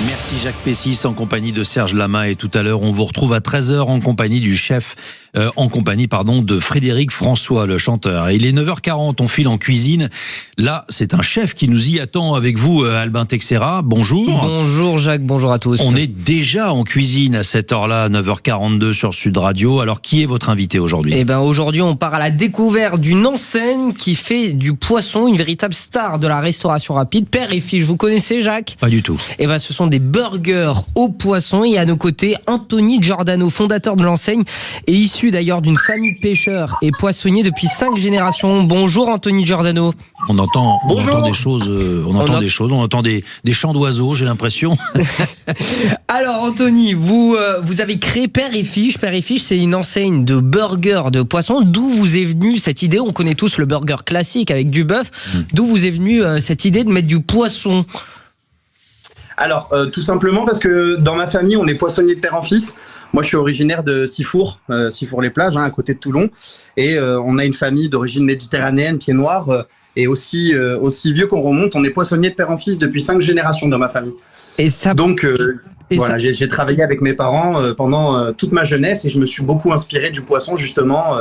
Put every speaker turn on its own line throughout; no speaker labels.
Merci Jacques Pessis en compagnie de Serge Lama, et tout à l'heure on vous retrouve à 13h en compagnie du chef, de Frédéric François, le chanteur. Et il est 9h40, on file en cuisine. Là, c'est un chef qui nous y attend avec vous, Albin Texera. Bonjour.
Bonjour Jacques, bonjour à tous.
On est déjà en cuisine à cette heure-là, 9h42 sur Sud Radio. Alors, qui est votre invité aujourd'hui ?
Eh ben, aujourd'hui, on part à la découverte d'une enseigne qui fait du poisson une véritable star de la restauration rapide. Père et fils, vous connaissez Jacques ?
Pas du tout.
Eh ben, ce sont des burgers au poisson. Et à nos côtés, Anthony Giordano, fondateur de l'enseigne, et issu d'ailleurs d'une famille de pêcheurs et poissonniers depuis 5 générations. Bonjour Anthony Giordano.
On entend des choses, on entend des chants d'oiseaux, j'ai l'impression.
Alors Anthony, vous avez créé Père et Fiche. Père et Fiche, c'est une enseigne de burgers de poisson. D'où vous est venue cette idée ? On connaît tous le burger classique avec du bœuf. D'où vous est venue cette idée de mettre du poisson ?
Alors, tout simplement parce que dans ma famille, on est poissonnier de père en fils. Moi, je suis originaire de Sifour, Sifour-les-Plages, à côté de Toulon. Et on a une famille d'origine méditerranéenne, pied noir, et aussi vieux qu'on remonte. On est poissonnier de père en fils depuis 5 générations dans ma famille.
Et ça...
Donc, j'ai travaillé avec mes parents pendant toute ma jeunesse et je me suis beaucoup inspiré du poisson, justement,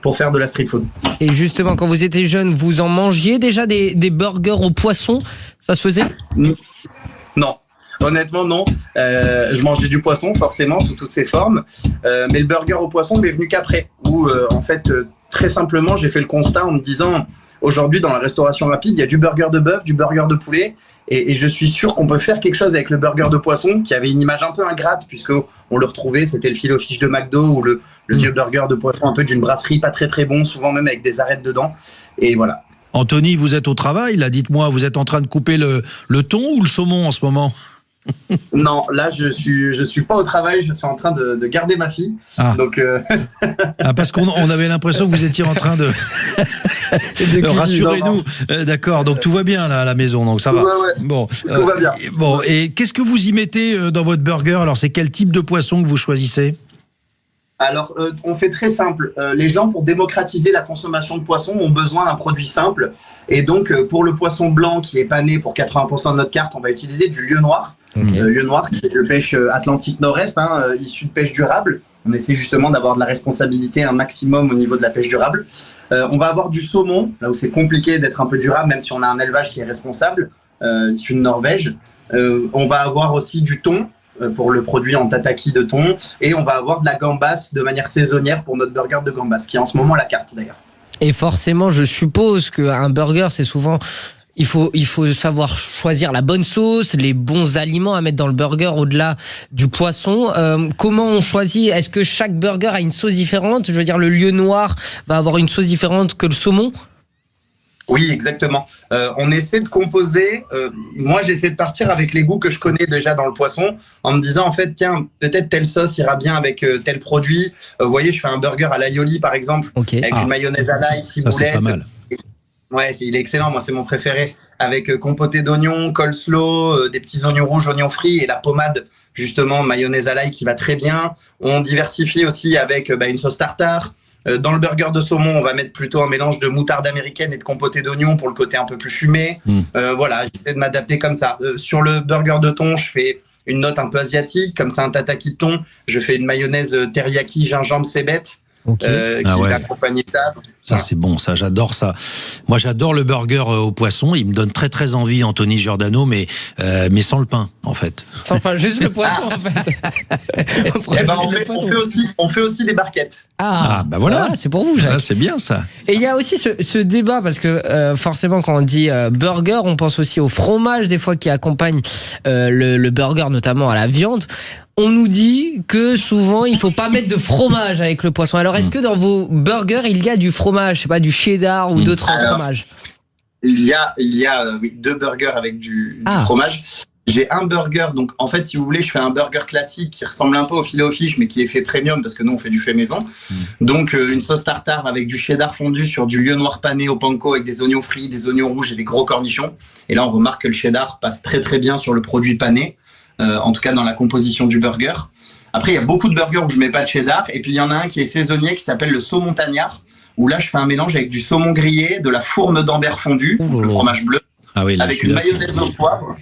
pour faire de la street food.
Et justement, quand vous étiez jeune, vous en mangiez déjà des burgers au poisson ? Ça se faisait ?
Non. Honnêtement, non. Je mangeais du poisson, forcément, sous toutes ses formes. Mais le burger au poisson m'est venu qu'après. Où, très simplement, j'ai fait le constat en me disant, aujourd'hui, dans la restauration rapide, il y a du burger de bœuf, du burger de poulet. Et je suis sûr qu'on peut faire quelque chose avec le burger de poisson, qui avait une image un peu ingrate, puisqu'on le retrouvait, c'était le filet au fiche de McDo, ou le vieux burger de poisson un peu d'une brasserie pas très très bon, souvent même avec des arêtes dedans. Et voilà.
Anthony, vous êtes au travail, là, dites-moi, vous êtes en train de couper le thon ou le saumon en ce moment ?
Non, là je suis pas au travail, je suis en train de garder ma fille. Donc
parce qu'on avait l'impression que vous étiez en train de rassurez-nous. D'accord, donc tout va bien là à la maison, donc ça va.
Ouais.
Bon,
tout va bien.
Bon, et qu'est-ce que vous y mettez dans votre burger ? Alors, c'est quel type de poisson que vous choisissez ?
Alors, on fait très simple. Les gens, pour démocratiser la consommation de poisson, ont besoin d'un produit simple. Et donc, pour le poisson blanc qui est pané pour 80% de notre carte, on va utiliser du lieu noir. Okay. Lieu noir qui est de pêche Atlantique Nord-Est, issu de pêche durable. On essaie justement d'avoir de la responsabilité un maximum au niveau de la pêche durable. On va avoir du saumon, là où c'est compliqué d'être un peu durable, même si on a un élevage qui est responsable, issu de Norvège. On va avoir aussi du thon, pour le produit en tataki de thon, et on va avoir de la gambasse de manière saisonnière pour notre burger de gambasse, qui est en ce moment la carte d'ailleurs.
Et forcément, je suppose qu'un burger, c'est souvent... Il faut savoir choisir la bonne sauce, les bons aliments à mettre dans le burger au-delà du poisson. Comment on choisit ? Est-ce que chaque burger a une sauce différente ? Je veux dire, le lieu noir va avoir une sauce différente que le saumon ?
Oui, exactement. On essaie de composer. Moi, j'essaie de partir avec les goûts que je connais déjà dans le poisson, en me disant, en fait, tiens, peut-être telle sauce ira bien avec tel produit. Vous voyez, je fais un burger à l'aioli, par exemple, avec une mayonnaise à l'ail, ciboulette.
Ça, c'est pas mal.
Ouais, il est excellent. Moi, c'est mon préféré. Avec compoté d'oignons, coleslaw, des petits oignons rouges, oignons frits et la pommade, justement, mayonnaise à l'ail qui va très bien. On diversifie aussi avec une sauce tartare. Dans le burger de saumon, on va mettre plutôt un mélange de moutarde américaine et de compoté d'oignons pour le côté un peu plus fumé. Voilà, j'essaie de m'adapter comme ça. Sur le burger de thon, je fais une note un peu asiatique. Comme c'est un tataki de thon, je fais une mayonnaise teriyaki, gingembre, cébette. Qui va accompagner ça.
Ça, c'est bon, ça, j'adore ça. Moi, j'adore le burger au poisson. Il me donne très, très envie, Anthony Giordano, mais sans le pain, en fait.
Sans le pain, juste le poisson, en fait.
On fait aussi des barquettes.
Voilà,
c'est pour vous, Jacques.
Ah, c'est bien, ça.
Et il y a aussi ce débat, parce que forcément, quand on dit burger, on pense aussi au fromage, des fois, qui accompagne le burger, notamment à la viande. On nous dit que souvent, il faut pas mettre de fromage avec le poisson. Alors, est-ce que dans vos burgers, il y a du fromage, je sais pas, du cheddar ou d'autres fromages ?
Il y a 2 burgers avec du fromage. J'ai un burger, donc en fait, si vous voulez, je fais un burger classique qui ressemble un peu au filet au fiche, mais qui est fait premium parce que nous, on fait du fait maison. Donc, une sauce tartare avec du cheddar fondu sur du lieu noir pané au panko avec des oignons frits, des oignons rouges et des gros cornichons. Et là, on remarque que le cheddar passe très très bien sur le produit pané. En tout cas dans la composition du burger. Après, il y a beaucoup de burgers où je mets pas de cheddar. Et puis, il y en a un qui est saisonnier qui s'appelle le saumon montagnard, où là, je fais un mélange avec du saumon grillé, de la fourme d'Ambert fondue, le fromage bleu, avec une mayonnaise au poivre.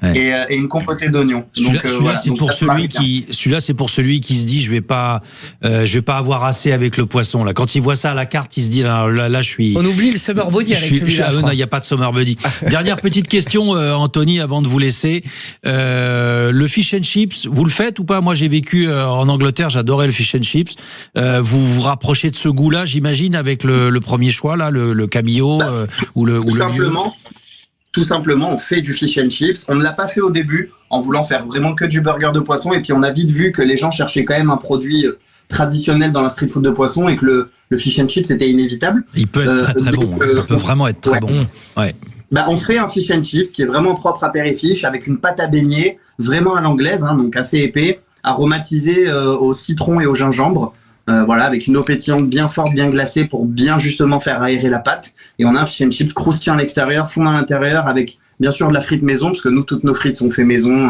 et une compotée d'oignons.
Celui-là, c'est pour celui qui se dit je vais pas avoir assez avec le poisson. Là, quand il voit ça à la carte, il se dit là je suis.
On oublie le summer body avec celui-là.
Il n'y a pas de summer body. Dernière petite question, Anthony, avant de vous laisser. Le fish and chips, vous le faites ou pas? Moi, j'ai vécu en Angleterre, j'adorais le fish and chips. Vous vous rapprochez de ce goût-là, j'imagine, avec le premier choix là, le cabillaud ou le
Tout simplement, on fait du fish and chips. On ne l'a pas fait au début en voulant faire vraiment que du burger de poisson. Et puis, on a vite vu que les gens cherchaient quand même un produit traditionnel dans la street food de poisson et que le fish and chips était inévitable.
Il peut être très bon. Ça peut vraiment être très bon. Ouais.
On fait un fish and chips qui est vraiment propre à Père et Fish avec une pâte à beignet vraiment à l'anglaise, donc assez épais, aromatisé au citron et au gingembre. Avec une eau pétillante bien forte, bien glacée pour bien justement faire aérer la pâte. Et on a un fish and chips croustillant à l'extérieur, fondant à l'intérieur avec bien sûr de la frite maison, parce que nous, toutes nos frites sont faites maison,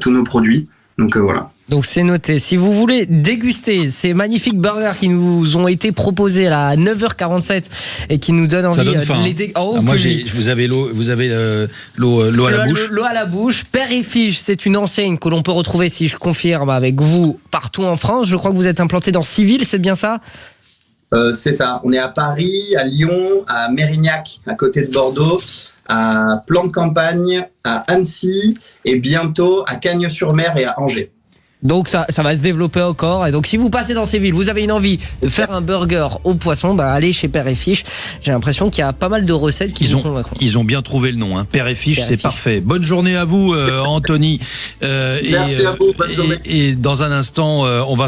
tous nos produits. Donc voilà.
Donc c'est noté. Si vous voulez déguster ces magnifiques burgers qui nous ont été proposés là, à 9h47 et qui nous donnent envie de les déguster.
Moi, vous avez l'eau à la bouche.
L'eau à la bouche. Père et Fish, c'est une enseigne que l'on peut retrouver, si je confirme, avec vous partout en France. Je crois que vous êtes implanté dans 6 villes, c'est bien ça?
C'est ça. On est à Paris, à Lyon, à Mérignac, à côté de Bordeaux, à Plan-de-Campagne, à Annecy et bientôt à Cagnes-sur-Mer et à Angers.
Donc ça va se développer encore. Et donc si vous passez dans ces villes, vous avez une envie de faire un burger au poisson, allez chez Père et Fish. J'ai l'impression qu'il y a pas mal de recettes qui vous convaincront.
Ils ont bien trouvé le nom, Père et Fish, c'est parfait. Bonne journée à vous, Anthony.
Merci à vous, bonne journée.
Et dans un instant, on va se